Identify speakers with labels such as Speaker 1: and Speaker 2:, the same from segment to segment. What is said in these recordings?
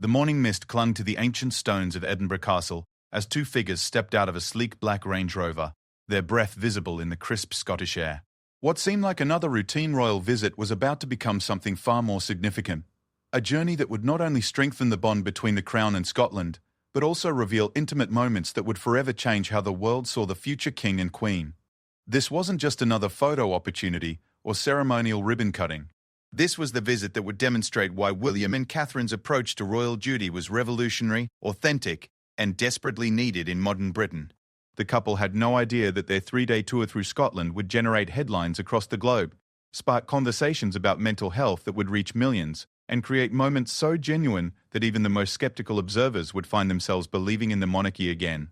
Speaker 1: The morning mist clung to the ancient stones of Edinburgh Castle as two figures stepped out of a sleek black Range Rover, their breath visible in the crisp Scottish air. What seemed like another routine royal visit was about to become something far more significant. A journey that would not only strengthen the bond between the Crown and Scotland, but also reveal intimate moments that would forever change how the world saw the future king and queen. This wasn't just another photo opportunity or ceremonial ribbon cutting. This was the visit that would demonstrate why William and Catherine's approach to royal duty was revolutionary, authentic, and desperately needed in modern Britain. The couple had no idea that their 3-day tour through Scotland would generate headlines across the globe, spark conversations about mental health that would reach millions, and create moments so genuine that even the most skeptical observers would find themselves believing in the monarchy again.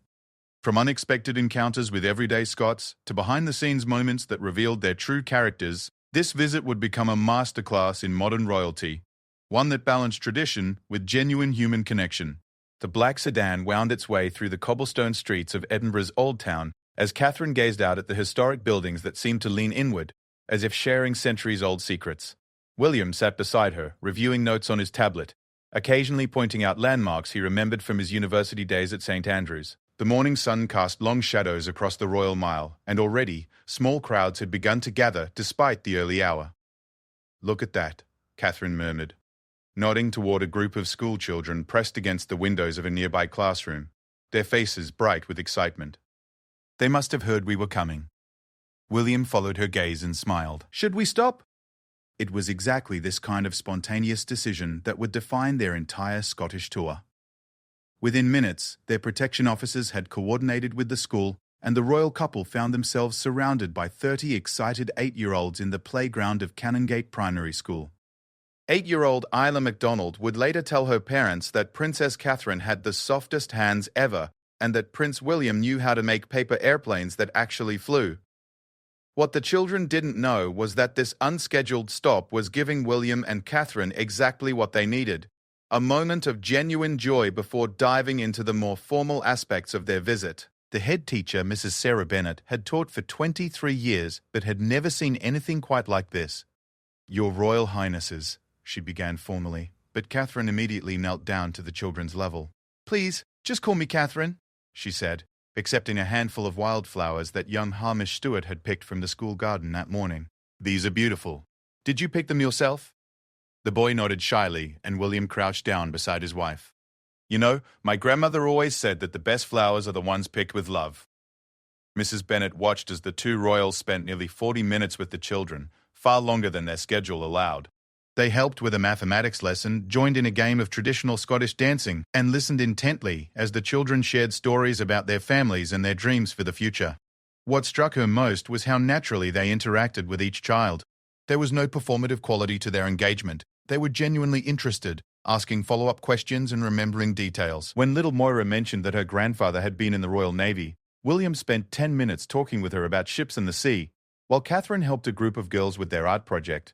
Speaker 1: From unexpected encounters with everyday Scots to behind-the-scenes moments that revealed their true characters, this visit would become a masterclass in modern royalty, one that balanced tradition with genuine human connection. The black sedan wound its way through the cobblestone streets of Edinburgh's Old Town as Catherine gazed out at the historic buildings that seemed to lean inward, as if sharing centuries-old secrets. William sat beside her, reviewing notes on his tablet, occasionally pointing out landmarks he remembered from his university days at St. Andrews. The morning sun cast long shadows across the Royal Mile, and already, small crowds had begun to gather despite the early hour. "Look at that," Catherine murmured, nodding toward a group of schoolchildren pressed against the windows of a nearby classroom, their faces bright with excitement. They must have heard we were coming. William followed her gaze and smiled. "Should we stop?" It was exactly this kind of spontaneous decision that would define their entire Scottish tour. Within minutes, their protection officers had coordinated with the school, and the royal couple found themselves surrounded by 30 excited 8-year-olds in the playground of Canongate Primary School. 8-year-old Isla MacDonald would later tell her parents that Princess Catherine had the softest hands ever, and that Prince William knew how to make paper airplanes that actually flew. What the children didn't know was that this unscheduled stop was giving William and Catherine exactly what they needed, a moment of genuine joy before diving into the more formal aspects of their visit. The head teacher, Mrs. Sarah Bennett, had taught for 23 years but had never seen anything quite like this. "Your Royal Highnesses," she began formally, but Catherine immediately knelt down to the children's level. "Please, just call me Catherine," she said, accepting a handful of wildflowers that young Hamish Stewart had picked from the school garden that morning. "These are beautiful. Did you pick them yourself?" The boy nodded shyly, and William crouched down beside his wife. "You know, my grandmother always said that the best flowers are the ones picked with love." Mrs. Bennett watched as the two royals spent nearly 40 minutes with the children, far longer than their schedule allowed. They helped with a mathematics lesson, joined in a game of traditional Scottish dancing, and listened intently as the children shared stories about their families and their dreams for the future. What struck her most was how naturally they interacted with each child. There was no performative quality to their engagement. They were genuinely interested, asking follow-up questions and remembering details. When little Moira mentioned that her grandfather had been in the Royal Navy, William spent 10 minutes talking with her about ships and the sea, while Catherine helped a group of girls with their art project.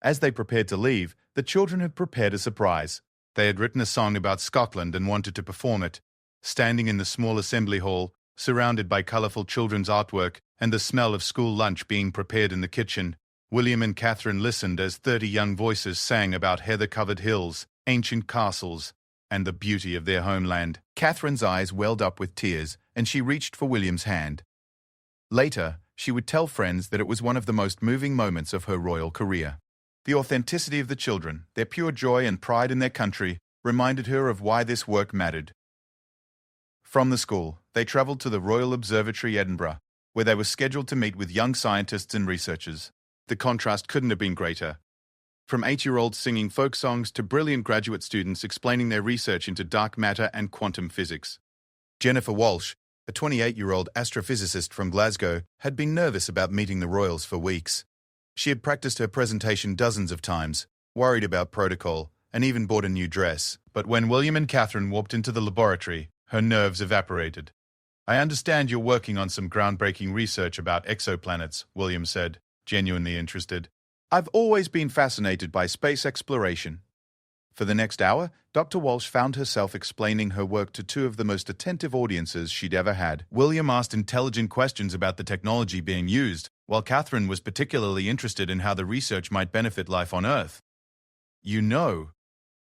Speaker 1: As they prepared to leave, the children had prepared a surprise. They had written a song about Scotland and wanted to perform it. Standing in the small assembly hall, surrounded by colourful children's artwork and the smell of school lunch being prepared in the kitchen, William and Catherine listened as 30 young voices sang about heather-covered hills, ancient castles, and the beauty of their homeland. Catherine's eyes welled up with tears, and she reached for William's hand. Later, she would tell friends that it was one of the most moving moments of her royal career. The authenticity of the children, their pure joy and pride in their country, reminded her of why this work mattered. From the school, they travelled to the Royal Observatory, Edinburgh, where they were scheduled to meet with young scientists and researchers. The contrast couldn't have been greater. From 8-year-olds singing folk songs to brilliant graduate students explaining their research into dark matter and quantum physics. Jennifer Walsh, a 28-year-old astrophysicist from Glasgow, had been nervous about meeting the royals for weeks. She had practiced her presentation dozens of times, worried about protocol, and even bought a new dress. But when William and Catherine walked into the laboratory, her nerves evaporated. "I understand you're working on some groundbreaking research about exoplanets," William said, genuinely interested. "I've always been fascinated by space exploration." For the next hour, Dr. Walsh found herself explaining her work to two of the most attentive audiences she'd ever had. William asked intelligent questions about the technology being used, while Catherine was particularly interested in how the research might benefit life on Earth. "You know,"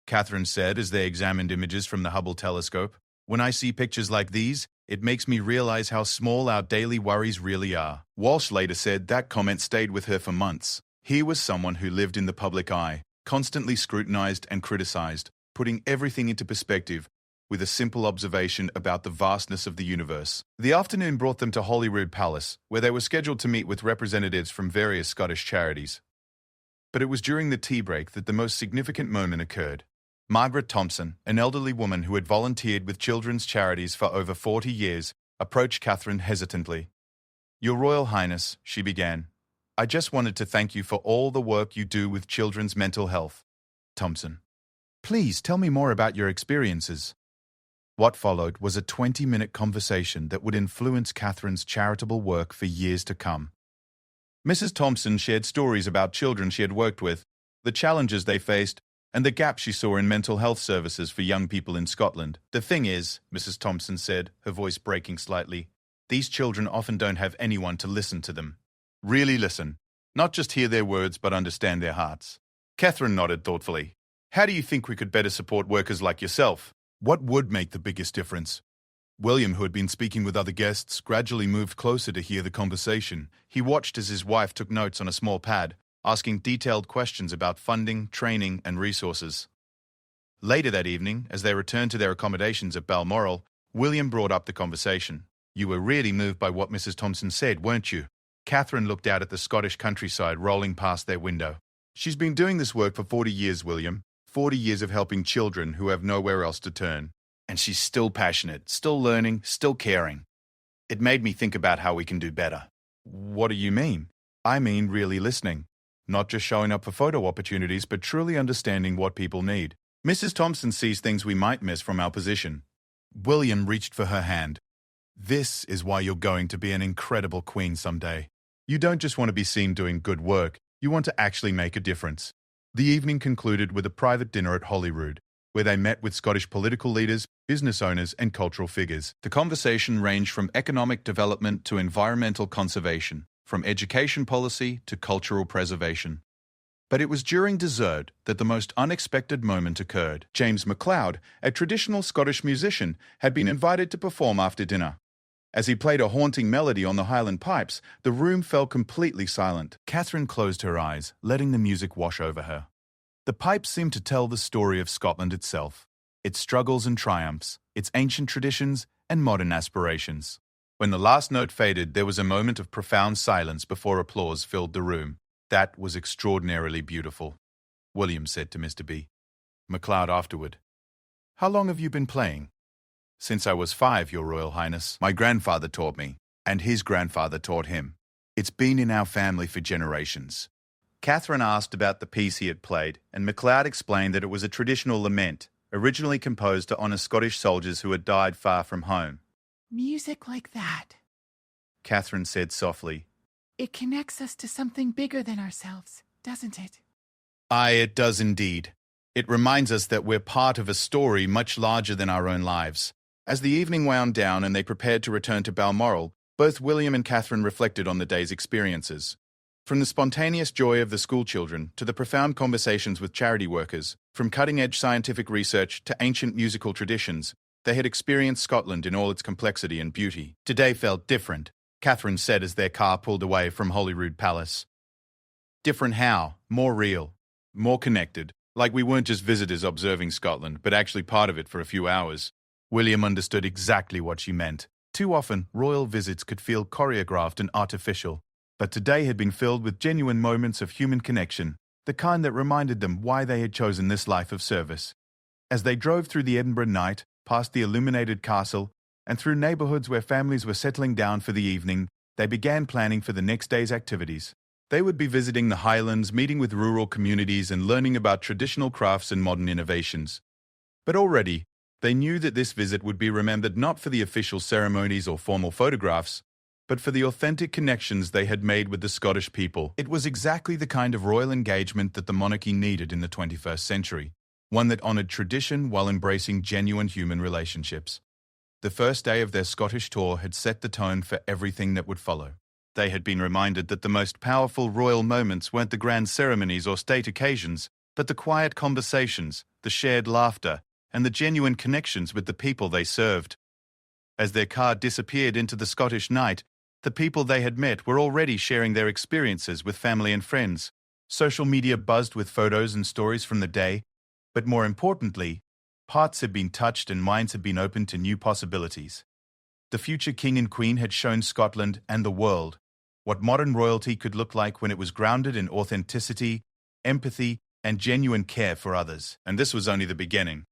Speaker 1: Catherine said as they examined images from the Hubble telescope. When I see pictures like these, it makes me realize how small our daily worries really are. Walsh later said that comment stayed with her for months. He was someone who lived in the public eye, constantly scrutinized and criticized, putting everything into perspective with a simple observation about the vastness of the universe. The afternoon brought them to Holyrood Palace, where they were scheduled to meet with representatives from various Scottish charities. But it was during the tea break that the most significant moment occurred. Margaret Thompson, an elderly woman who had volunteered with children's charities for over 40 years, approached Catherine hesitantly. "Your Royal Highness," she began, "I just wanted to thank you for all the work you do with children's mental health." Thompson: "Please tell me more about your experiences." What followed was a 20-minute conversation that would influence Catherine's charitable work for years to come. Mrs. Thompson shared stories about children she had worked with, the challenges they faced, and the gap she saw in mental health services for young people in Scotland. "The thing is," Mrs. Thompson said, her voice breaking slightly, "these children often don't have anyone to listen to them. Really listen. Not just hear their words, but understand their hearts." Catherine nodded thoughtfully. "How do you think we could better support workers like yourself? What would make the biggest difference?" William, who had been speaking with other guests, gradually moved closer to hear the conversation. He watched as his wife took notes on a small pad, asking detailed questions about funding, training, and resources. Later that evening, as they returned to their accommodations at Balmoral, William brought up the conversation. "You were really moved by what Mrs. Thompson said, weren't you?" Catherine looked out at the Scottish countryside rolling past their window. "She's been doing this work for 40 years, William. 40 years of helping children who have nowhere else to turn. And she's still passionate, still learning, still caring. It made me think about how we can do better." "What do you mean?" "I mean really listening. Not just showing up for photo opportunities, but truly understanding what people need. Mrs. Thompson sees things we might miss from our position." William reached for her hand. "This is why you're going to be an incredible queen someday. You don't just want to be seen doing good work, you want to actually make a difference." The evening concluded with a private dinner at Holyrood, where they met with Scottish political leaders, business owners, and cultural figures. The conversation ranged from economic development to environmental conservation, from education policy to cultural preservation. But it was during dessert that the most unexpected moment occurred. James MacLeod, a traditional Scottish musician, had been invited to perform after dinner. As he played a haunting melody on the Highland pipes, the room fell completely silent. Catherine closed her eyes, letting the music wash over her. The pipes seemed to tell the story of Scotland itself, its struggles and triumphs, its ancient traditions and modern aspirations. When the last note faded, there was a moment of profound silence before applause filled the room. "That was extraordinarily beautiful," William said to Mr. B. MacLeod afterward. "How long have you been playing?" "Since I was 5, Your Royal Highness. My grandfather taught me, and his grandfather taught him. It's been in our family for generations." Catherine asked about the piece he had played, and MacLeod explained that it was a traditional lament, originally composed to honour Scottish soldiers who had died far from home.
Speaker 2: "Music like that,"
Speaker 1: Catherine said softly.
Speaker 2: "It connects us to something bigger than ourselves, doesn't it?"
Speaker 1: "Aye, it does indeed. It reminds us that we're part of a story much larger than our own lives." As the evening wound down and they prepared to return to Balmoral, both William and Catherine reflected on the day's experiences. From the spontaneous joy of the schoolchildren to the profound conversations with charity workers, from cutting-edge scientific research to ancient musical traditions, they had experienced Scotland in all its complexity and beauty. Today felt different, Catherine said as their car pulled away from Holyrood Palace. "Different how? More real. More connected. Like we weren't just visitors observing Scotland, but actually part of it for a few hours." William understood exactly what she meant. Too often, royal visits could feel choreographed and artificial, but today had been filled with genuine moments of human connection, the kind that reminded them why they had chosen this life of service. As they drove through the Edinburgh night, past the illuminated castle, and through neighbourhoods where families were settling down for the evening, they began planning for the next day's activities. They would be visiting the Highlands, meeting with rural communities, and learning about traditional crafts and modern innovations. But already, they knew that this visit would be remembered not for the official ceremonies or formal photographs, but for the authentic connections they had made with the Scottish people. It was exactly the kind of royal engagement that the monarchy needed in the 21st century, one that honoured tradition while embracing genuine human relationships. The first day of their Scottish tour had set the tone for everything that would follow. They had been reminded that the most powerful royal moments weren't the grand ceremonies or state occasions, but the quiet conversations, the shared laughter, and the genuine connections with the people they served. As their car disappeared into the Scottish night, the people they had met were already sharing their experiences with family and friends. Social media buzzed with photos and stories from the day, but more importantly, hearts had been touched and minds had been opened to new possibilities. The future king and queen had shown Scotland and the world what modern royalty could look like when it was grounded in authenticity, empathy, and genuine care for others. And this was only the beginning.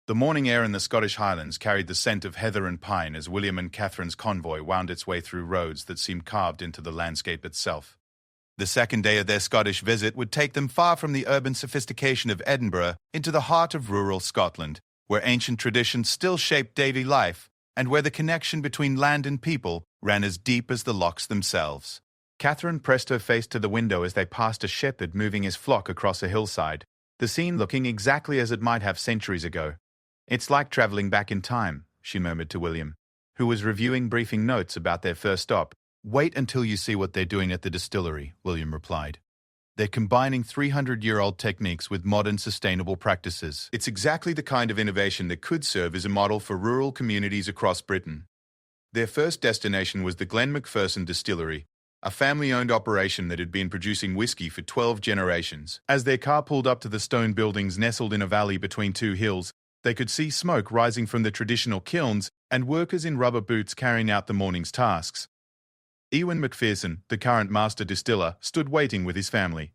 Speaker 1: The morning air in the Scottish Highlands carried the scent of heather and pine as William and Catherine's convoy wound its way through roads that seemed carved into the landscape itself. The second day of their Scottish visit would take them far from the urban sophistication of Edinburgh into the heart of rural Scotland, where ancient traditions still shaped daily life and where the connection between land and people ran as deep as the lochs themselves. Catherine pressed her face to the window as they passed a shepherd moving his flock across a hillside, the scene looking exactly as it might have centuries ago. "It's like travelling back in time," she murmured to William, who was reviewing briefing notes about their first stop. "Wait until you see what they're doing at the distillery," William replied. "They're combining 300-year-old techniques with modern sustainable practices. It's exactly the kind of innovation that could serve as a model for rural communities across Britain." Their first destination was the Glen Macpherson Distillery, a family-owned operation that had been producing whiskey for 12 generations. As their car pulled up to the stone buildings nestled in a valley between two hills, they could see smoke rising from the traditional kilns and workers in rubber boots carrying out the morning's tasks. Ewan Macpherson, the current master distiller, stood waiting with his family.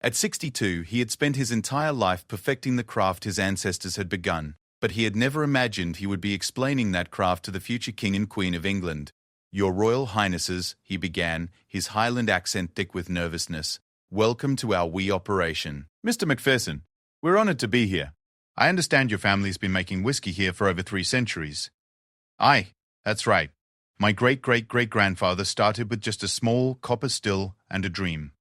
Speaker 1: At 62, he had spent his entire life perfecting the craft his ancestors had begun, but he had never imagined he would be explaining that craft to the future King and Queen of England. "Your Royal Highnesses," he began, his Highland accent thick with nervousness, "welcome to our wee operation." "Mr. Macpherson, we're honoured to be here. I understand your family's been making whiskey here for over 3 centuries. Aye, that's right. My great-great-great-grandfather started with just a small copper still and a dream.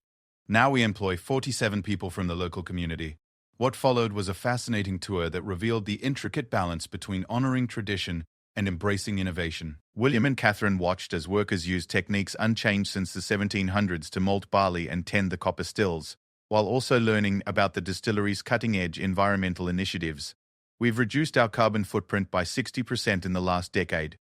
Speaker 1: Now we employ 47 people from the local community." What followed was a fascinating tour that revealed the intricate balance between honouring tradition and embracing innovation. William and Catherine watched as workers used techniques unchanged since the 1700s to malt barley and tend the copper stills, while also learning about the distillery's cutting-edge environmental initiatives. "We've reduced our carbon footprint by 60% in the last decade,"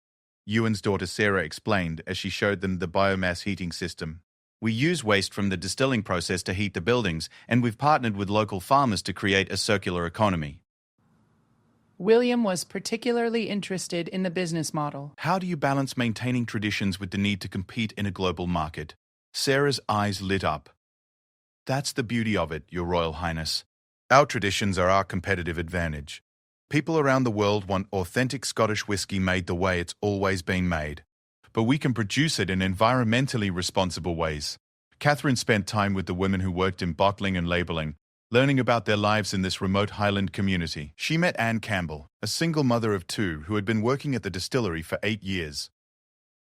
Speaker 1: Ewan's daughter Sarah explained as she showed them the biomass heating system. "We use waste from the distilling process to heat the buildings, and we've partnered with local farmers to create a circular economy."
Speaker 2: William was particularly interested in the business model.
Speaker 1: "How do you balance maintaining traditions with the need to compete in a global market?" Sarah's eyes lit up. "That's the beauty of it, Your Royal Highness. Our traditions are our competitive advantage. People around the world want authentic Scottish whiskey made the way it's always been made. But we can produce it in environmentally responsible ways." Catherine spent time with the women who worked in bottling and labelling, learning about their lives in this remote Highland community. She met Anne Campbell, a single mother of 2 who had been working at the distillery for 8 years.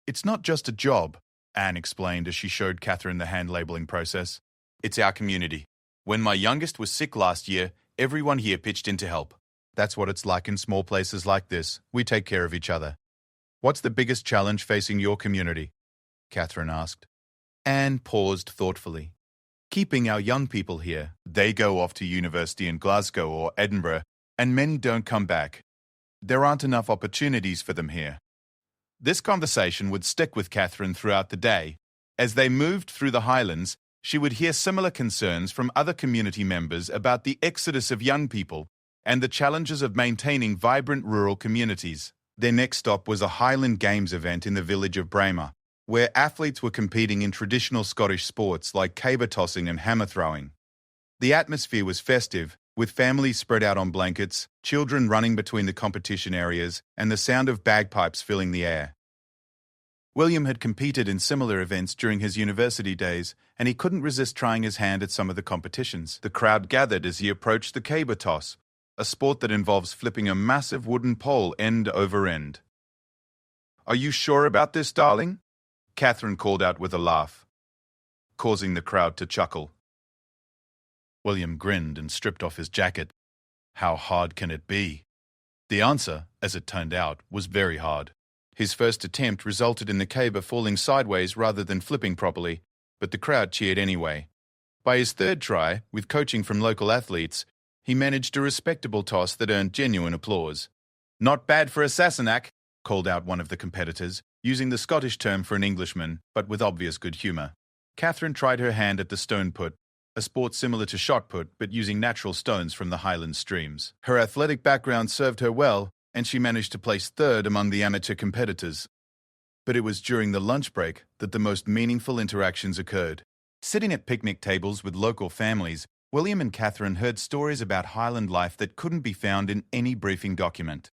Speaker 1: "It's not just a job," Anne explained as she showed Catherine the hand labelling process. "It's our community. When my youngest was sick last year, everyone here pitched in to help. That's what it's like in small places like this. We take care of each other." "What's the biggest challenge facing your community?" Catherine asked. Anne paused thoughtfully. "Keeping our young people here. They go off to university in Glasgow or Edinburgh, and many don't come back. There aren't enough opportunities for them here." This conversation would stick with Catherine throughout the day. As they moved through the Highlands, she would hear similar concerns from other community members about the exodus of young people and the challenges of maintaining vibrant rural communities. Their next stop was a Highland Games event in the village of Braemar, where athletes were competing in traditional Scottish sports like caber tossing and hammer throwing. The atmosphere was festive, with families spread out on blankets, children running between the competition areas, and the sound of bagpipes filling the air. William had competed in similar events during his university days, and he couldn't resist trying his hand at some of the competitions. The crowd gathered as he approached the caber toss, a sport that involves flipping a massive wooden pole end over end. "Are you sure about this, darling?" Catherine called out with a laugh, causing the crowd to chuckle. William grinned and stripped off his jacket. How hard can it be? The answer, as it turned out, was very hard. His first attempt resulted in the caber falling sideways rather than flipping properly, but the crowd cheered anyway. By his third try, with coaching from local athletes, he managed a respectable toss that earned genuine applause. "Not bad for a Sassenach," called out one of the competitors, using the Scottish term for an Englishman, but with obvious good humour. Catherine tried her hand at the stone put, a sport similar to shot put but using natural stones from the Highland streams. Her athletic background served her well, and she managed to place third among the amateur competitors. But it was during the lunch break that the most meaningful interactions occurred. Sitting at picnic tables with local families, William and Catherine heard stories about Highland life that couldn't be found in any briefing document.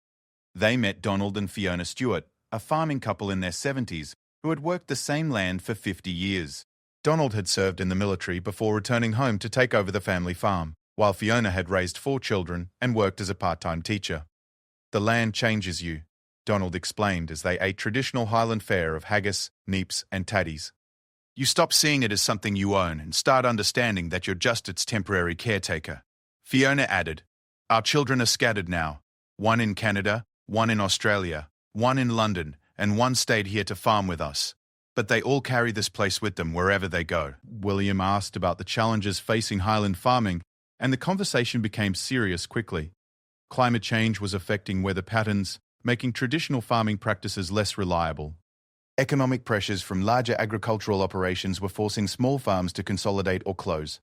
Speaker 1: They met Donald and Fiona Stewart, a farming couple in their 70s who had worked the same land for 50 years. Donald had served in the military before returning home to take over the family farm, while Fiona had raised 4 children and worked as a part-time teacher. "The land changes you," Donald explained as they ate traditional Highland fare of haggis, neeps and tatties. "You stop seeing it as something you own and start understanding that you're just its temporary caretaker." Fiona added, "Our children are scattered now, one in Canada, one in Australia, one in London, and one stayed here to farm with us. But they all carry this place with them wherever they go." William asked about the challenges facing Highland farming, and the conversation became serious quickly. Climate change was affecting weather patterns, making traditional farming practices less reliable. Economic pressures from larger agricultural operations were forcing small farms to consolidate or close.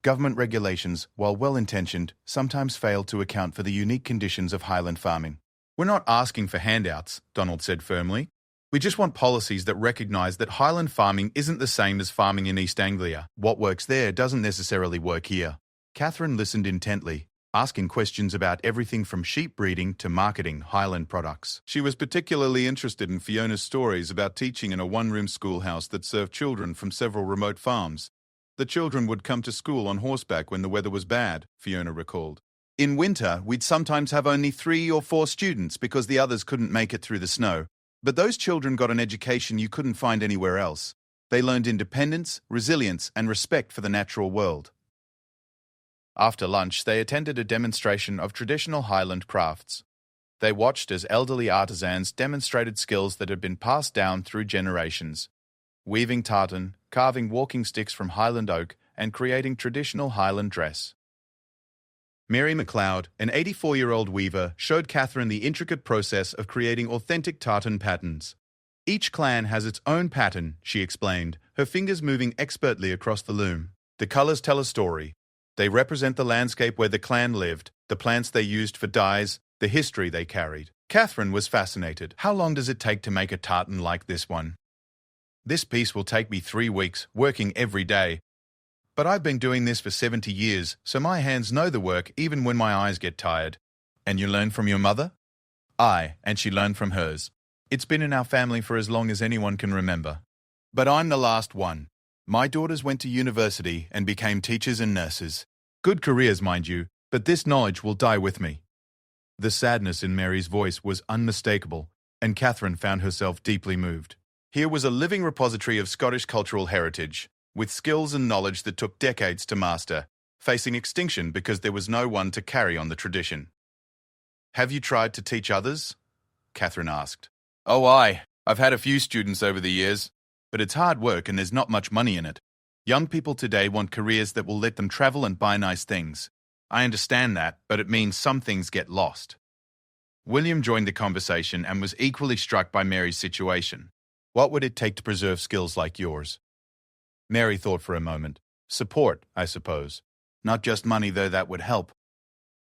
Speaker 1: Government regulations, while well-intentioned, sometimes failed to account for the unique conditions of Highland farming. "We're not asking for handouts," Donald said firmly. "We just want policies that recognise that Highland farming isn't the same as farming in East Anglia. What works there doesn't necessarily work here." Catherine listened intently, asking questions about everything from sheep breeding to marketing Highland products. She was particularly interested in Fiona's stories about teaching in a one-room schoolhouse that served children from several remote farms. The children would come to school on horseback when the weather was bad, Fiona recalled. "In winter, we'd sometimes have only 3 or 4 students because the others couldn't make it through the snow. But those children got an education you couldn't find anywhere else. They learned independence, resilience, and respect for the natural world." After lunch, they attended a demonstration of traditional Highland crafts. They watched as elderly artisans demonstrated skills that had been passed down through generations: weaving tartan, carving walking sticks from Highland oak, and creating traditional Highland dress. Mary MacLeod, an 84-year-old weaver, showed Catherine the intricate process of creating authentic tartan patterns. "Each clan has its own pattern," she explained, her fingers moving expertly across the loom. "The colours tell a story. They represent the landscape where the clan lived, the plants they used for dyes, the history they carried." Catherine was fascinated. "How long does it take to make a tartan like this one?" "This piece will take me 3 weeks, working every day. But I've been doing this for 70 years, so my hands know the work even when my eyes get tired." "And you learned from your mother?" "Aye, and she learned from hers. It's been in our family for as long as anyone can remember. But I'm the last one. My daughters went to university and became teachers and nurses. Good careers, mind you, but this knowledge will die with me." The sadness in Mary's voice was unmistakable, and Catherine found herself deeply moved. Here was a living repository of Scottish cultural heritage, with skills and knowledge that took decades to master, facing extinction because there was no one to carry on the tradition. "Have you tried to teach others?" Catherine asked. "Oh, aye. I've had a few students over the years, but it's hard work and there's not much money in it. Young people today want careers that will let them travel and buy nice things. I understand that, but it means some things get lost." William joined the conversation and was equally struck by Mary's situation. "What would it take to preserve skills like yours?" Mary thought for a moment. "Support, I suppose. Not just money, though that would help.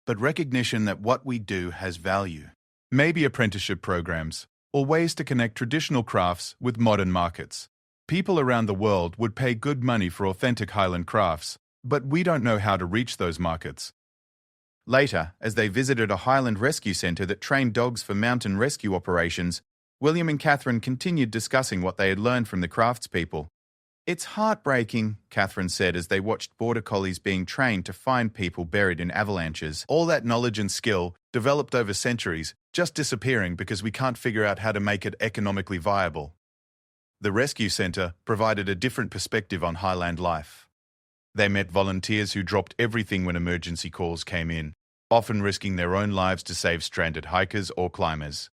Speaker 1: But recognition that what we do has value. Maybe apprenticeship programs, or ways to connect traditional crafts with modern markets. People around the world would pay good money for authentic Highland crafts, but we don't know how to reach those markets." Later, as they visited a Highland rescue centre that trained dogs for mountain rescue operations, William and Catherine continued discussing what they had learned from the craftspeople. "It's heartbreaking," Catherine said as they watched border collies being trained to find people buried in avalanches. "All that knowledge and skill, developed over centuries, just disappearing because we can't figure out how to make it economically viable." The rescue centre provided a different perspective on Highland life. They met volunteers who dropped everything when emergency calls came in, often risking their own lives to save stranded hikers or climbers.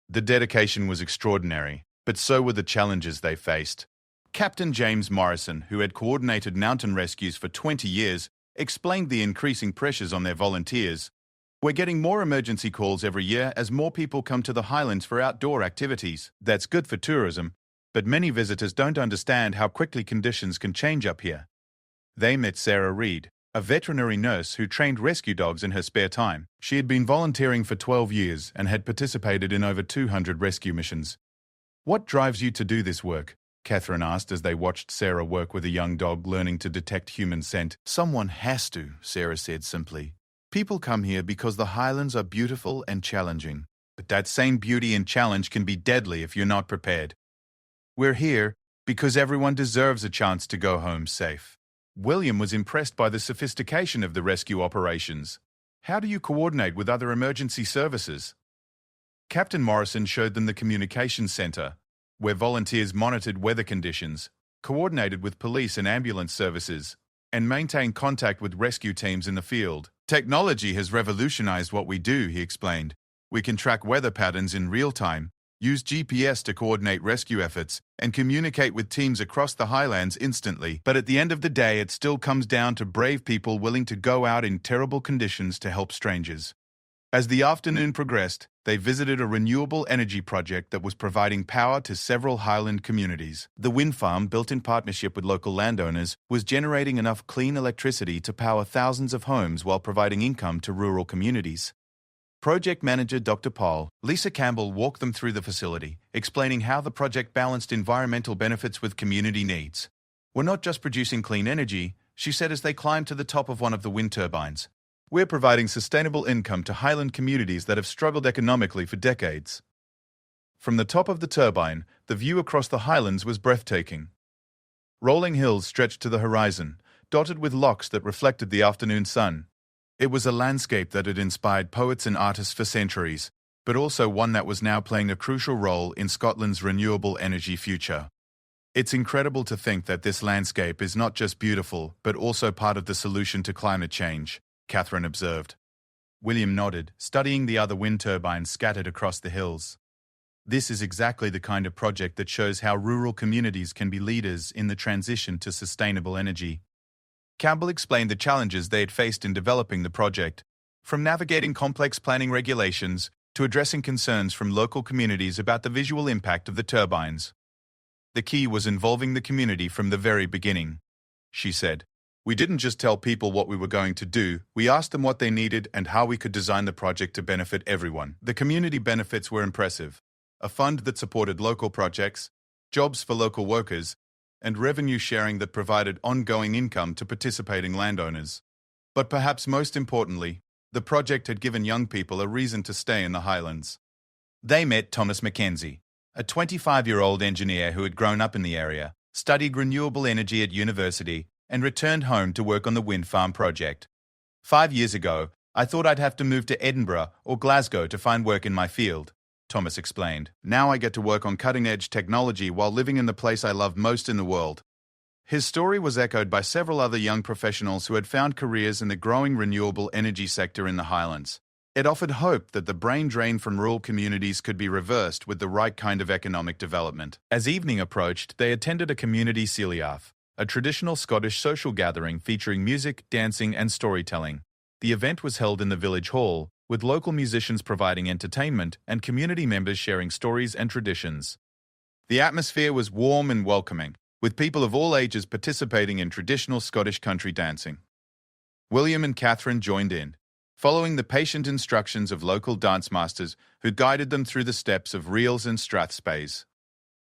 Speaker 1: The dedication was extraordinary, but so were the challenges they faced. Captain James Morrison, who had coordinated mountain rescues for 20 years, explained the increasing pressures on their volunteers. We're getting more emergency calls every year as more people come to the highlands for outdoor activities. That's good for tourism, but many visitors don't understand how quickly conditions can change up here. They met Sarah Reed, a veterinary nurse who trained rescue dogs in her spare time. She had been volunteering for 12 years and had participated in over 200 rescue missions. "What drives you to do this work?" Catherine asked as they watched Sarah work with a young dog learning to detect human scent. "Someone has to," Sarah said simply. "People come here because the highlands are beautiful and challenging. But that same beauty and challenge can be deadly if you're not prepared. We're here because everyone deserves a chance to go home safe." William was impressed by the sophistication of the rescue operations. "How do you coordinate with other emergency services?" Captain Morrison showed them the communications center, where volunteers monitored weather conditions, coordinated with police and ambulance services, and maintained contact with rescue teams in the field. "Technology has revolutionized what we do," he explained. "We can track weather patterns in real time, use GPS to coordinate rescue efforts, and communicate with teams across the highlands instantly. But at the end of the day, it still comes down to brave people willing to go out in terrible conditions to help strangers." As the afternoon progressed, they visited a renewable energy project that was providing power to several highland communities. The wind farm, built in partnership with local landowners, was generating enough clean electricity to power thousands of homes while providing income to rural communities. Project manager Dr. Paul, Lisa Campbell, walked them through the facility, explaining how the project balanced environmental benefits with community needs. "We're not just producing clean energy," she said as they climbed to the top of one of the wind turbines. "We're providing sustainable income to highland communities that have struggled economically for decades." From the top of the turbine, the view across the highlands was breathtaking. Rolling hills stretched to the horizon, dotted with lochs that reflected the afternoon sun. It was a landscape that had inspired poets and artists for centuries, but also one that was now playing a crucial role in Scotland's renewable energy future. "It's incredible to think that this landscape is not just beautiful, but also part of the solution to climate change," Catherine observed. William nodded, studying the other wind turbines scattered across the hills. "This is exactly the kind of project that shows how rural communities can be leaders in the transition to sustainable energy." Campbell explained the challenges they had faced in developing the project, from navigating complex planning regulations to addressing concerns from local communities about the visual impact of the turbines. "The key was involving the community from the very beginning," she said. "We didn't just tell people what we were going to do, we asked them what they needed and how we could design the project to benefit everyone." The community benefits were impressive. A fund that supported local projects, jobs for local workers, and revenue sharing that provided ongoing income to participating landowners. But perhaps most importantly, the project had given young people a reason to stay in the highlands. They met Thomas Mackenzie, a 25-year-old engineer who had grown up in the area, studied renewable energy at university, and returned home to work on the wind farm project. "5 years ago, I thought I'd have to move to Edinburgh or Glasgow to find work in my field," Thomas explained. "Now I get to work on cutting-edge technology while living in the place I love most in the world." His story was echoed by several other young professionals who had found careers in the growing renewable energy sector in the Highlands. It offered hope that the brain drain from rural communities could be reversed with the right kind of economic development. As evening approached, they attended a community Celiath, a traditional Scottish social gathering featuring music, dancing, and storytelling. The event was held in the village hall, with local musicians providing entertainment and community members sharing stories and traditions. The atmosphere was warm and welcoming, with people of all ages participating in traditional Scottish country dancing. William and Catherine joined in, following the patient instructions of local dance masters who guided them through the steps of reels and strathspeys.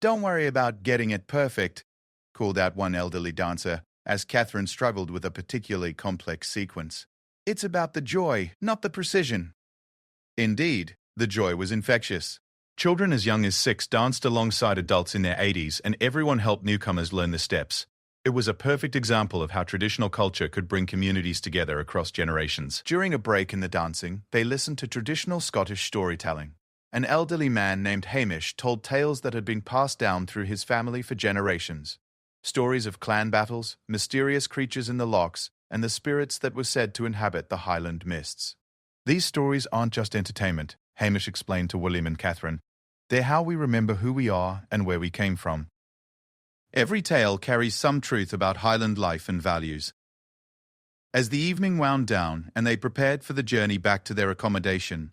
Speaker 1: "Don't worry about getting it perfect," called out one elderly dancer, as Catherine struggled with a particularly complex sequence. "It's about the joy, not the precision." Indeed, the joy was infectious. Children as young as 6 danced alongside adults in their 80s, and everyone helped newcomers learn the steps. It was a perfect example of how traditional culture could bring communities together across generations. During a break in the dancing, they listened to traditional Scottish storytelling. An elderly man named Hamish told tales that had been passed down through his family for generations. Stories of clan battles, mysterious creatures in the lochs, and the spirits that were said to inhabit the Highland mists. "These stories aren't just entertainment," Hamish explained to William and Catherine. "They're how we remember who we are and where we came from." Every tale carries some truth about Highland life and values. As the evening wound down and they prepared for the journey back to their accommodation,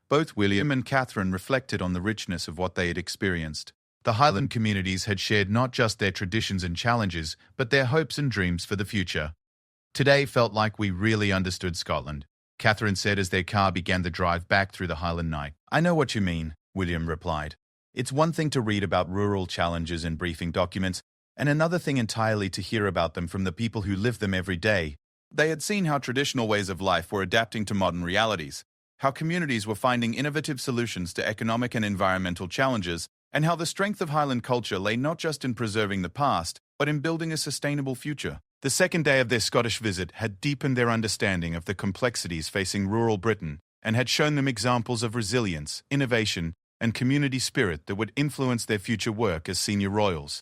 Speaker 1: both William and Catherine reflected on the richness of what they had experienced. The Highland communities had shared not just their traditions and challenges, but their hopes and dreams for the future. Today felt like we really understood Scotland, Catherine said as their car began the drive back through the Highland night. I know what you mean, William replied. It's one thing to read about rural challenges in briefing documents, and another thing entirely to hear about them from the people who live them every day. They had seen how traditional ways of life were adapting to modern realities, how communities were finding innovative solutions to economic and environmental challenges, and how the strength of Highland culture lay not just in preserving the past, but in building a sustainable future. The second day of their Scottish visit had deepened their understanding of the complexities facing rural Britain and had shown them examples of resilience, innovation, and community spirit that would influence their future work as senior royals.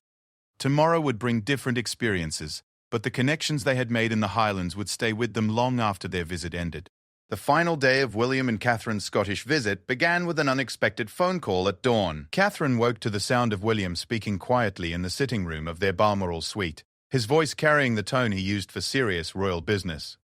Speaker 1: Tomorrow would bring different experiences, but the connections they had made in the Highlands would stay with them long after their visit ended. The final day of William and Catherine's Scottish visit began with an unexpected phone call at dawn. Catherine woke to the sound of William speaking quietly in the sitting room of their Balmoral suite, his voice carrying the tone he used for serious royal business.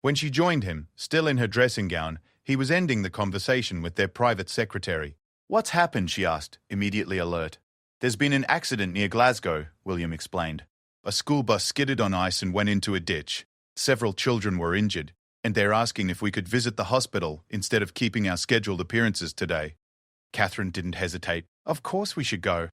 Speaker 1: When she joined him, still in her dressing gown, he was ending the conversation with their private secretary. What's happened? She asked, immediately alert. There's been an accident near Glasgow, William explained. A school bus skidded on ice and went into a ditch. Several children were injured, and they're asking if we could visit the hospital instead of keeping our scheduled appearances today. Catherine didn't hesitate. Of course we should go.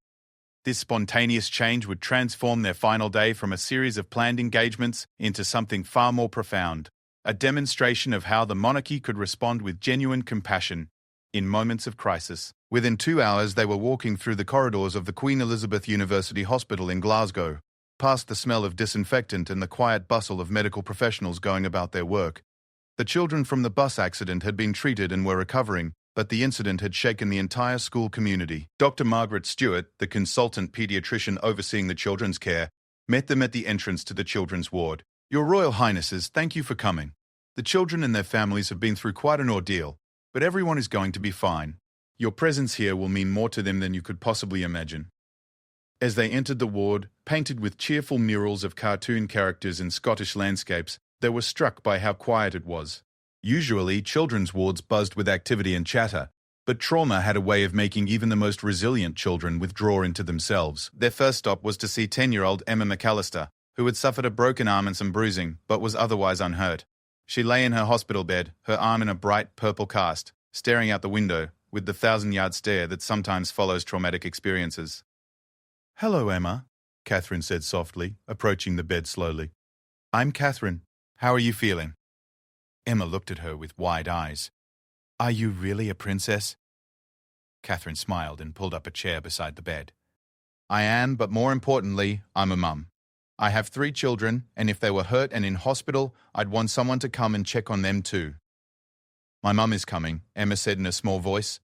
Speaker 1: This spontaneous change would transform their final day from a series of planned engagements into something far more profound, a demonstration of how the monarchy could respond with genuine compassion in moments of crisis. Within 2 hours, they were walking through the corridors of the Queen Elizabeth University Hospital in Glasgow, past the smell of disinfectant and the quiet bustle of medical professionals going about their work. The children from the bus accident had been treated and were recovering, but the incident had shaken the entire school community. Dr. Margaret Stewart, the consultant pediatrician overseeing the children's care, met them at the entrance to the children's ward. Your Royal Highnesses, thank you for coming. The children and their families have been through quite an ordeal, but everyone is going to be fine. Your presence here will mean more to them than you could possibly imagine. As they entered the ward, painted with cheerful murals of cartoon characters in Scottish landscapes, they were struck by how quiet it was. Usually, children's wards buzzed with activity and chatter, but trauma had a way of making even the most resilient children withdraw into themselves. Their first stop was to see 10-year-old Emma McAllister, who had suffered a broken arm and some bruising, but was otherwise unhurt. She lay in her hospital bed, her arm in a bright purple cast, staring out the window, with the 1,000-yard stare that sometimes follows traumatic experiences. Hello, Emma, Catherine said softly, approaching the bed slowly. I'm Catherine. How are you feeling? Emma looked at her with wide eyes. Are you really a princess? Catherine smiled and pulled up a chair beside the bed. I am, but more importantly, I'm a mum. I have 3 children, and if they were hurt and in hospital, I'd want someone to come and check on them too. My mum is coming, Emma said in a small voice.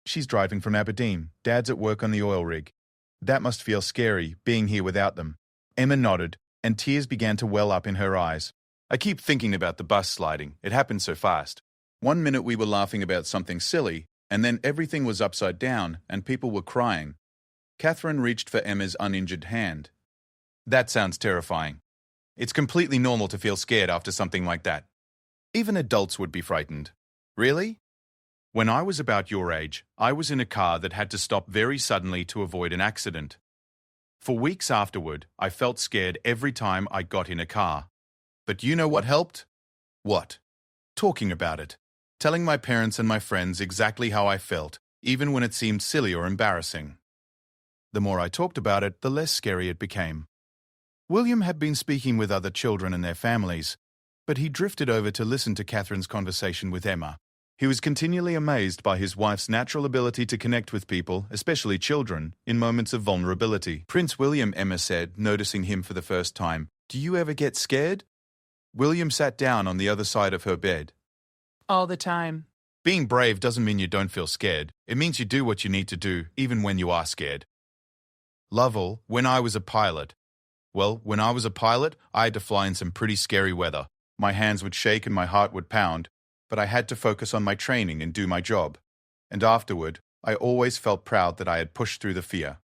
Speaker 1: She's driving from Aberdeen. Dad's at work on the oil rig. That must feel scary, being here without them. Emma nodded, and tears began to well up in her eyes. I keep thinking about the bus sliding. It happened so fast. One minute we were laughing about something silly, and then everything was upside down, and people were crying. Catherine reached for Emma's uninjured hand. That sounds terrifying. It's completely normal to feel scared after something like that. Even adults would be frightened. Really? When I was about your age, I was in a car that had to stop very suddenly to avoid an accident. For weeks afterward, I felt scared every time I got in a car. But you know what helped? What? Talking about it. Telling my parents and my friends exactly how I felt, even when it seemed silly or embarrassing. The more I talked about it, the less scary it became. William had been speaking with other children and their families, but he drifted over to listen to Catherine's conversation with Emma. He was continually amazed by his wife's natural ability to connect with people, especially children, in moments of vulnerability. Prince William, Emma said, noticing him for the first time, do you ever get scared? William sat down on the other side of her bed.
Speaker 2: All the time.
Speaker 1: Being brave doesn't mean you don't feel scared. It means you do what you need to do, even when you are scared. Lovell, when I was a pilot. Well, when I was a pilot, I had to fly in some pretty scary weather. My hands would shake and my heart would pound, but I had to focus on my training and do my job. And afterward, I always felt proud that I had pushed through the fear.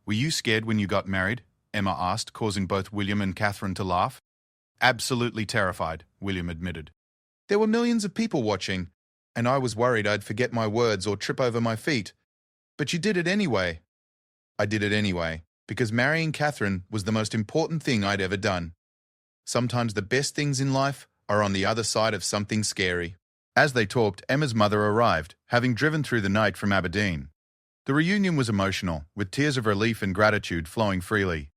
Speaker 1: Were you scared when you got married? Emma asked, causing both William and Catherine to laugh. Absolutely terrified, William admitted. There were millions of people watching, and I was worried I'd forget my words or trip over my feet. But you did it anyway. I did it anyway, because marrying Catherine was the most important thing I'd ever done. Sometimes the best things in life are on the other side of something scary. As they talked, Emma's mother arrived, having driven through the night from Aberdeen. The reunion was emotional, with tears of relief and gratitude flowing freely.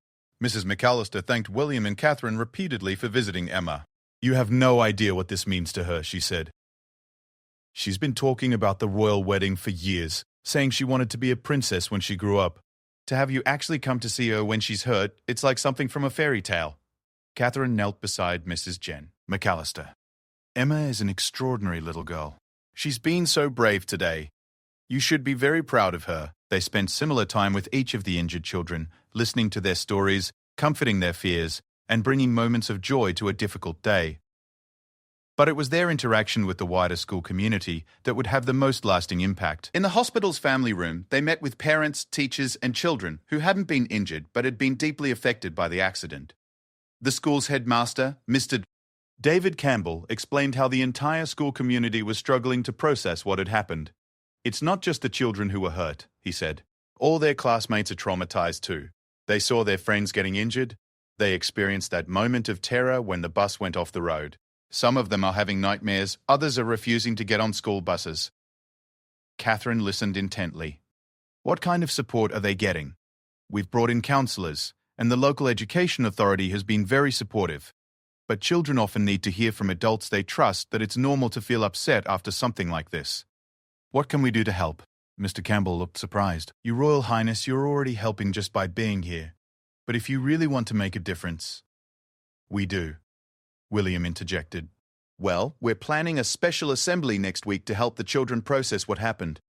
Speaker 1: Mrs. McAllister thanked William and Catherine repeatedly for visiting Emma. You have no idea what this means to her, she said. She's been talking about the royal wedding for years, saying she wanted to be a princess when she grew up. To have you actually come to see her when she's hurt, it's like something from a fairy tale. Catherine knelt beside Mrs. Jen McAllister. Emma is an extraordinary little girl. She's been so brave today. You should be very proud of her. They spent similar time with each of the injured children, listening to their stories, comforting their fears, and bringing moments of joy to a difficult day. But it was their interaction with the wider school community that would have the most lasting impact. In the hospital's family room, they met with parents, teachers, and children who hadn't been injured but had been deeply affected by the accident. The school's headmaster, Mr. David Campbell, explained how the entire school community was struggling to process what had happened. It's not just the children who were hurt, he said. All their classmates are traumatized too. They saw their friends getting injured. They experienced that moment of terror when the bus went off the road. Some of them are having nightmares, others are refusing to get on school buses. Catherine listened intently. What kind of support are they getting? We've brought in counselors, and the local education authority has been very supportive. But children often need to hear from adults they trust that it's normal to feel upset after something like this. What can we do to help? Mr. Campbell looked surprised. Your Royal Highness, you're already helping just by being here. But if you really want to make a difference... We do, William interjected. Well, we're planning a special assembly next week to help the children process what happened.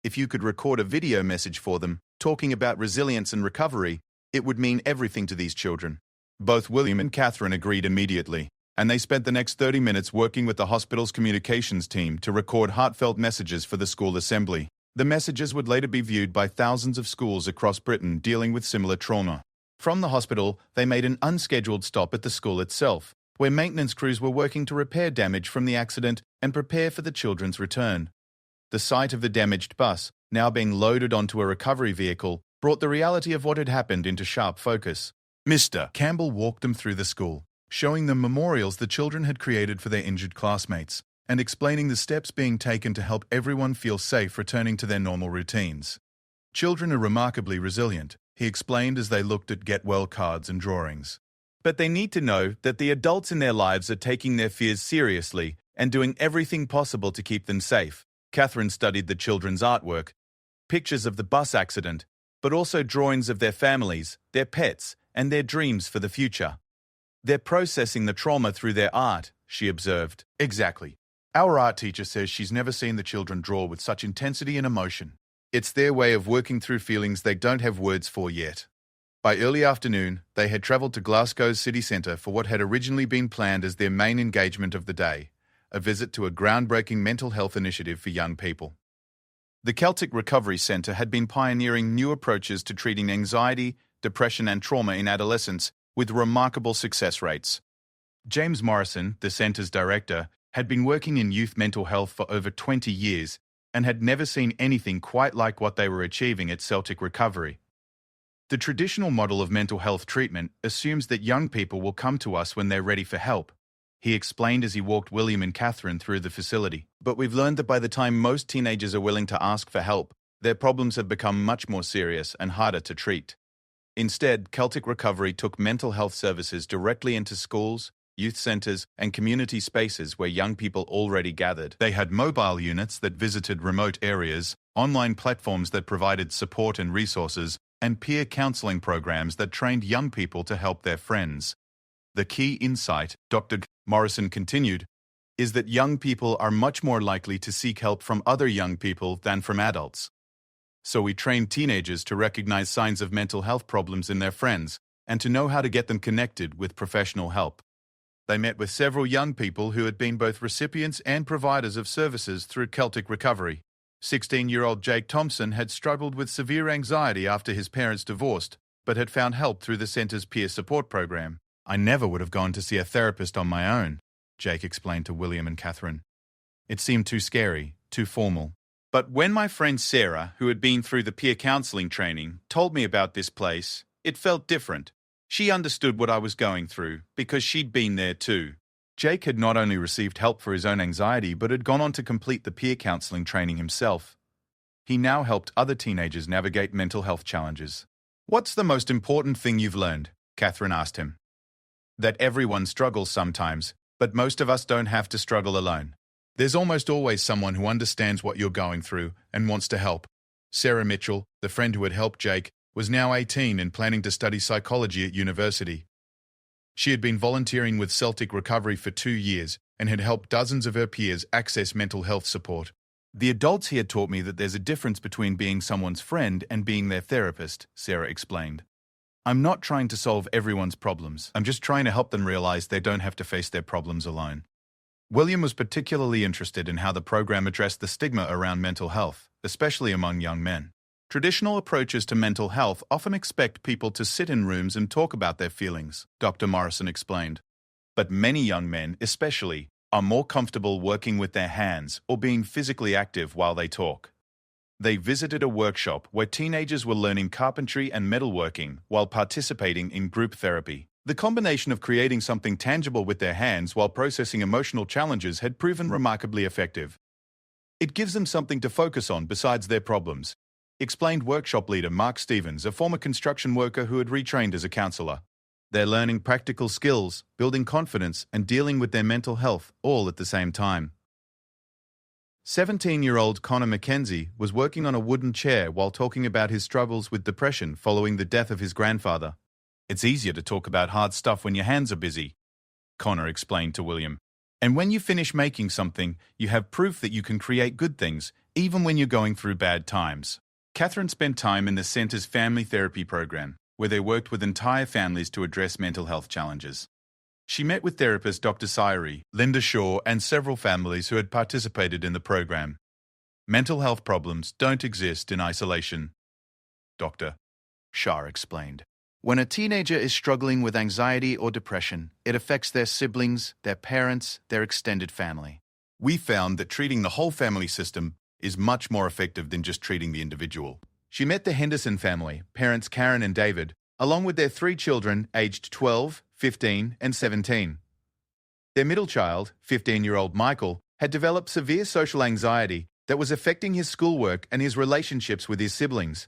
Speaker 1: If you could record a video message for them, talking about resilience and recovery, it would mean everything to these children. Both William and Catherine agreed immediately, and they spent the next 30 minutes working with the hospital's communications team to record heartfelt messages for the school assembly. The messages would later be viewed by thousands of schools across Britain dealing with similar trauma. From the hospital, they made an unscheduled stop at the school itself, where maintenance crews were working to repair damage from the accident and prepare for the children's return. The sight of the damaged bus, now being loaded onto a recovery vehicle, brought the reality of what had happened into sharp focus. Mr. Campbell walked them through the school, showing them memorials the children had created for their injured classmates, and explaining the steps being taken to help everyone feel safe returning to their normal routines. Children are remarkably resilient, he explained as they looked at get-well cards and drawings. But they need to know that the adults in their lives are taking their fears seriously and doing everything possible to keep them safe. Catherine studied the children's artwork, pictures of the bus accident, but also drawings of their families, their pets, and their dreams for the future. They're processing the trauma through their art, she observed. Exactly. Our art teacher says she's never seen the children draw with such intensity and emotion. It's their way of working through feelings they don't have words for yet. By early afternoon, they had travelled to Glasgow's city centre for what had originally been planned as their main engagement of the day, a visit to a groundbreaking mental health initiative for young people. The Celtic Recovery Centre had been pioneering new approaches to treating anxiety, depression and trauma in adolescents with remarkable success rates. James Morrison, the centre's director, had been working in youth mental health for over 20 years and had never seen anything quite like what they were achieving at Celtic Recovery. The traditional model of mental health treatment assumes that young people will come to us when they're ready for help, he explained as he walked William and Catherine through the facility. But we've learned that by the time most teenagers are willing to ask for help, their problems have become much more serious and harder to treat. Instead, Celtic Recovery took mental health services directly into schools, youth centres, and community spaces where young people already gathered. They had mobile units that visited remote areas, online platforms that provided support and resources, and peer counselling programs that trained young people to help their friends. The key insight, Dr. Morrison continued, is that young people are much more likely to seek help from other young people than from adults. So we trained teenagers to recognize signs of mental health problems in their friends and to know how to get them connected with professional help. They met with several young people who had been both recipients and providers of services through Celtic Recovery. 16-year-old Jake Thompson had struggled with severe anxiety after his parents divorced, but had found help through the center's peer support program. I never would have gone to see a therapist on my own, Jake explained to William and Catherine. It seemed too scary, too formal. But when my friend Sarah, who had been through the peer counseling training, told me about this place, it felt different. She understood what I was going through, because she'd been there too. Jake had not only received help for his own anxiety, but had gone on to complete the peer counseling training himself. He now helped other teenagers navigate mental health challenges. What's the most important thing you've learned? Catherine asked him. That everyone struggles sometimes, but most of us don't have to struggle alone. There's almost always someone who understands what you're going through and wants to help. Sarah Mitchell, the friend who had helped Jake, was now 18 and planning to study psychology at university. She had been volunteering with Celtic Recovery for 2 years and had helped dozens of her peers access mental health support. The adults here taught me that there's a difference between being someone's friend and being their therapist, Sarah explained. I'm not trying to solve everyone's problems. I'm just trying to help them realize they don't have to face their problems alone. William was particularly interested in how the program addressed the stigma around mental health, especially among young men. Traditional approaches to mental health often expect people to sit in rooms and talk about their feelings, Dr. Morrison explained. But many young men, especially, are more comfortable working with their hands or being physically active while they talk. They visited a workshop where teenagers were learning carpentry and metalworking while participating in group therapy. The combination of creating something tangible with their hands while processing emotional challenges had proven remarkably effective. It gives them something to focus on besides their problems, explained workshop leader Mark Stevens, a former construction worker who had retrained as a counselor. They're learning practical skills, building confidence, and dealing with their mental health all at the same time. 17-year-old Connor McKenzie was working on a wooden chair while talking about his struggles with depression following the death of his grandfather. It's easier to talk about hard stuff when your hands are busy, Connor explained to William. And when you finish making something, you have proof that you can create good things, even when you're going through bad times. Catherine spent time in the center's family therapy program, where they worked with entire families to address mental health challenges. She met with therapist Dr. Syrie, Linda Shaw, and several families who had participated in the program. Mental health problems don't exist in isolation, Dr. Shaw explained. When a teenager is struggling with anxiety or depression, it affects their siblings, their parents, their extended family. We found that treating the whole family system is much more effective than just treating the individual. She met the Henderson family, parents Karen and David, along with their 3 children aged 12, 15, and 17. Their middle child, 15-year-old Michael, had developed severe social anxiety that was affecting his schoolwork and his relationships with his siblings.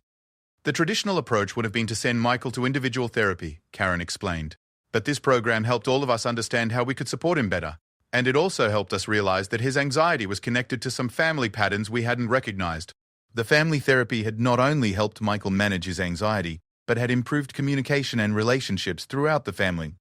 Speaker 1: The traditional approach would have been to send Michael to individual therapy, Karen explained. But this program helped all of us understand how we could support him better. And it also helped us realize that his anxiety was connected to some family patterns we hadn't recognized. The family therapy had not only helped Michael manage his anxiety, but had improved communication and relationships throughout the family.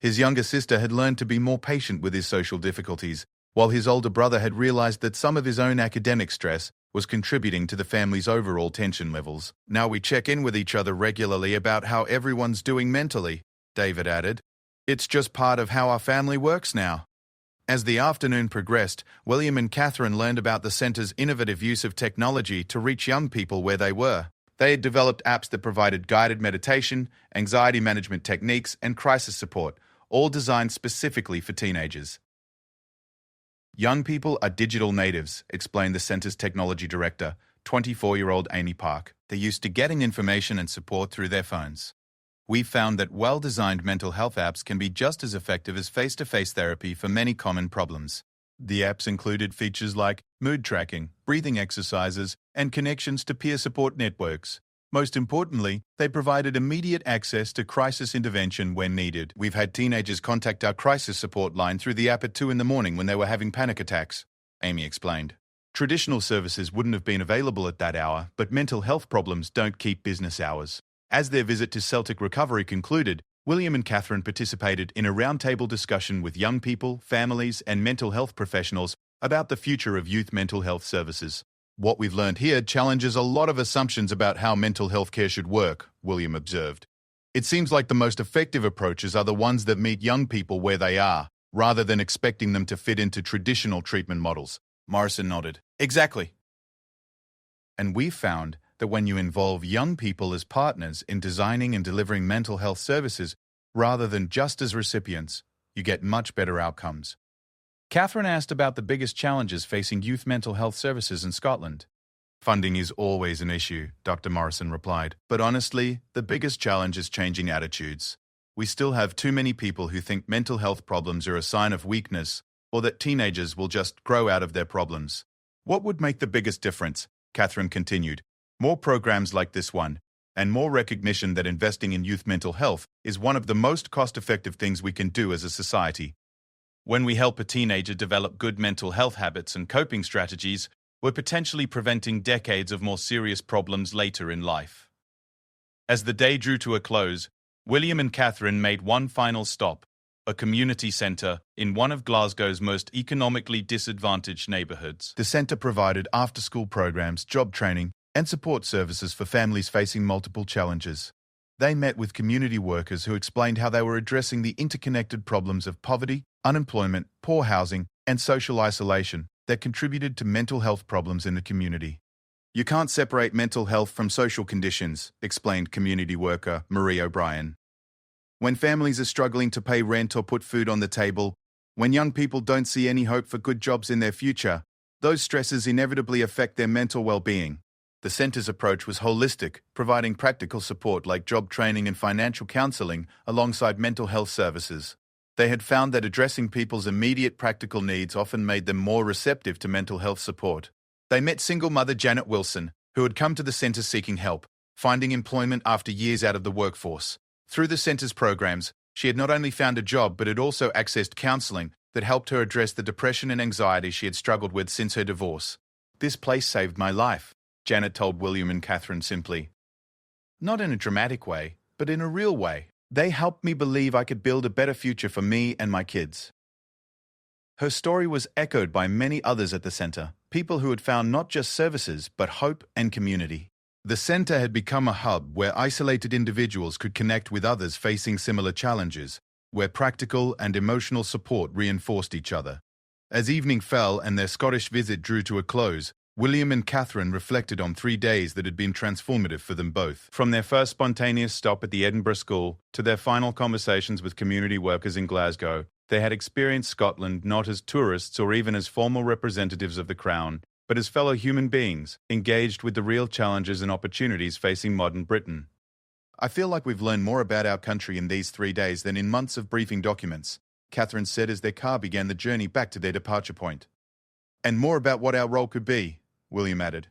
Speaker 1: His younger sister had learned to be more patient with his social difficulties, while his older brother had realized that some of his own academic stress was contributing to the family's overall tension levels. Now we check in with each other regularly about how everyone's doing mentally, David added. It's just part of how our family works now. As the afternoon progressed, William and Catherine learned about the center's innovative use of technology to reach young people where they were. They had developed apps that provided guided meditation, anxiety management techniques, and crisis support, all designed specifically for teenagers. Young people are digital natives, explained the center's technology director, 24-year-old Amy Park. They're used to getting information and support through their phones. We've found that well-designed mental health apps can be just as effective as face-to-face therapy for many common problems. The apps included features like mood tracking, breathing exercises, and connections to peer support networks. Most importantly, they provided immediate access to crisis intervention when needed. We've had teenagers contact our crisis support line through the app at 2 a.m. when they were having panic attacks, Amy explained. Traditional services wouldn't have been available at that hour, but mental health problems don't keep business hours. As their visit to Celtic Recovery concluded, William and Catherine participated in a roundtable discussion with young people, families, and mental health professionals about the future of youth mental health services. What we've learned here challenges a lot of assumptions about how mental health care should work, William observed. It seems like the most effective approaches are the ones that meet young people where they are, rather than expecting them to fit into traditional treatment models. Morrison nodded. Exactly. And we've found that when you involve young people as partners in designing and delivering mental health services rather than just as recipients, you get much better outcomes. Catherine asked about the biggest challenges facing youth mental health services in Scotland. Funding is always an issue, Dr. Morrison replied. But honestly, the biggest challenge is changing attitudes. We still have too many people who think mental health problems are a sign of weakness or that teenagers will just grow out of their problems. What would make the biggest difference? Catherine continued. More programs like this one, and more recognition that investing in youth mental health is one of the most cost-effective things we can do as a society. When we help a teenager develop good mental health habits and coping strategies, we're potentially preventing decades of more serious problems later in life. As the day drew to a close, William and Catherine made one final stop, a community centre in one of Glasgow's most economically disadvantaged neighbourhoods. The centre provided after-school programs, job training, and support services for families facing multiple challenges. They met with community workers who explained how they were addressing the interconnected problems of poverty, unemployment, poor housing, and social isolation that contributed to mental health problems in the community. You can't separate mental health from social conditions, explained community worker Marie O'Brien. When families are struggling to pay rent or put food on the table, when young people don't see any hope for good jobs in their future, those stresses inevitably affect their mental well-being. The centre's approach was holistic, providing practical support like job training and financial counselling alongside mental health services. They had found that addressing people's immediate practical needs often made them more receptive to mental health support. They met single mother Janet Wilson, who had come to the centre seeking help, finding employment after years out of the workforce. Through the centre's programs, she had not only found a job but had also accessed counselling that helped her address the depression and anxiety she had struggled with since her divorce. "This place saved my life," Janet told William and Catherine simply. "Not in a dramatic way, but in a real way. They helped me believe I could build a better future for me and my kids." Her story was echoed by many others at the centre, people who had found not just services, but hope and community. The centre had become a hub where isolated individuals could connect with others facing similar challenges, where practical and emotional support reinforced each other. As evening fell and their Scottish visit drew to a close, William and Catherine reflected on 3 days that had been transformative for them both. From their first spontaneous stop at the Edinburgh School to their final conversations with community workers in Glasgow, they had experienced Scotland not as tourists or even as formal representatives of the Crown, but as fellow human beings, engaged with the real challenges and opportunities facing modern Britain. "I feel like we've learned more about our country in these 3 days than in months of briefing documents," Catherine said as their car began the journey back to their departure point. "And more about what our role could be," William added.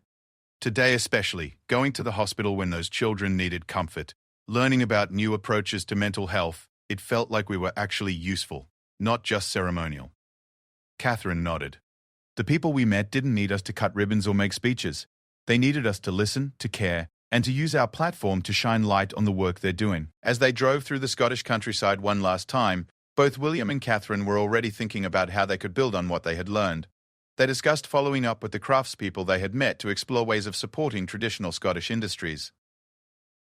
Speaker 1: "Today especially, going to the hospital when those children needed comfort, learning about new approaches to mental health, it felt like we were actually useful, not just ceremonial." Catherine nodded. "The people we met didn't need us to cut ribbons or make speeches. They needed us to listen, to care, and to use our platform to shine light on the work they're doing." As they drove through the Scottish countryside one last time, both William and Catherine were already thinking about how they could build on what they had learned. They discussed following up with the craftspeople they had met to explore ways of supporting traditional Scottish industries.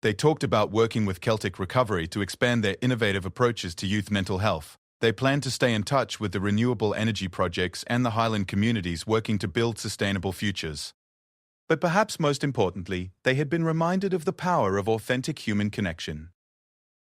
Speaker 1: They talked about working with Celtic Recovery to expand their innovative approaches to youth mental health. They planned to stay in touch with the renewable energy projects and the Highland communities working to build sustainable futures. But perhaps most importantly, they had been reminded of the power of authentic human connection.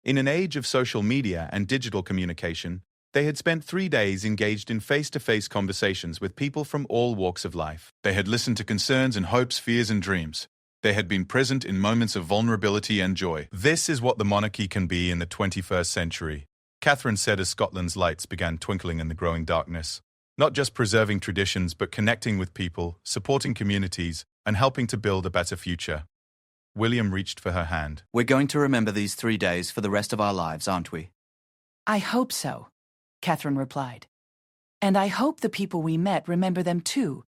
Speaker 1: In an age of social media and digital communication, they had spent 3 days engaged in face-to-face conversations with people from all walks of life. They had listened to concerns and hopes, fears and dreams. They had been present in moments of vulnerability and joy. "This is what the monarchy can be in the 21st century," Catherine said as Scotland's lights began twinkling in the growing darkness. "Not just preserving traditions, but connecting with people, supporting communities, and helping to build a better future." William reached for her hand.
Speaker 3: "We're going to remember these 3 days for the rest of our lives, aren't we?"
Speaker 2: "I hope so," Catherine replied. "And I hope the people we met remember them too,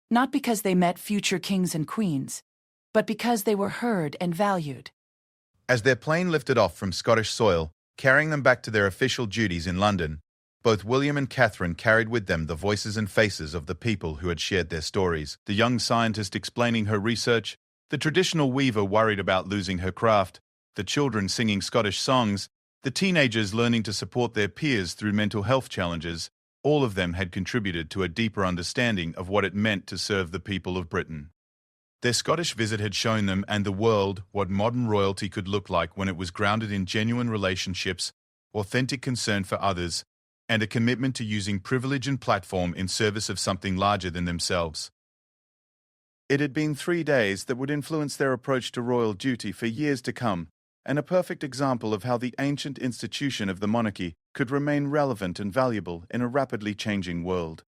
Speaker 2: not because they met future kings and queens, but because they were heard and valued."
Speaker 1: As their plane lifted off from Scottish soil, carrying them back to their official duties in London, both William and Catherine carried with them the voices and faces of the people who had shared their stories. The young scientist explaining her research, the traditional weaver worried about losing her craft, the children singing Scottish songs, the teenagers learning to support their peers through mental health challenges, all of them had contributed to a deeper understanding of what it meant to serve the people of Britain. Their Scottish visit had shown them and the world what modern royalty could look like when it was grounded in genuine relationships, authentic concern for others, and a commitment to using privilege and platform in service of something larger than themselves. It had been 3 days that would influence their approach to royal duty for years to come, and a perfect example of how the ancient institution of the monarchy could remain relevant and valuable in a rapidly changing world.